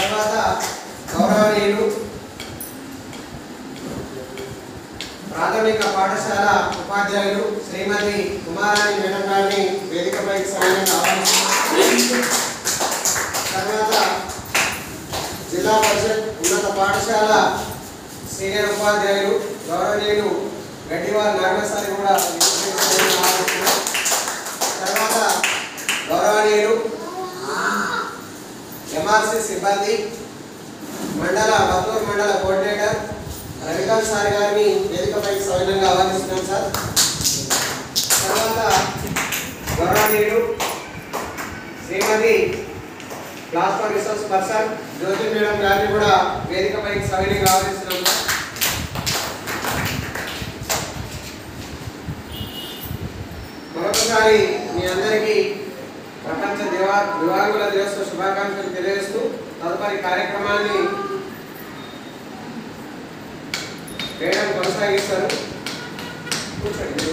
తర్వాత గౌరవనీయులు ప్రాథమిక పాఠశాల ఉపాధ్యాయులు శ్రీమతి కుమారాణి మేడం గారిని వేదికపై సౌజన్యంగా ఆహ్వానిస్తున్నారు. తర్వాత జిల్లా పరిషత్ ఉన్నత పాఠశాల సీనియర్ ఉపాధ్యాయులు గౌరవనీయులు గడ్డివారి నాగేశ్వరి కూడా తర్వాత గౌరవనీయులు ఎంఆర్సి సిబ్బంది బత్తూరు మండల కోఆర్డినేటర్ రవికాంత్ సార్ గారిని వేదికపై సౌజన్యంగా ఆహ్వానిస్తున్నాం సార్. తర్వాత గౌరవనీయులు శ్రీమతి క్లాస్ 1 రిసోర్స్ పర్సన్ జ్యోతి మేడం గారిని కూడా వేదికపై సౌజన్యంగా ఆహ్వానిస్తున్నాం సార్. మరొకసారి మీ అందరికీ ప్రపంచ దివ్యాంగుల దినోత్సవ శుభాకాంక్షలు తెలియజేస్తూ తదుపరి కార్యక్రమాన్ని మేడం కొనసాగిస్తారు. కూర్చోండి.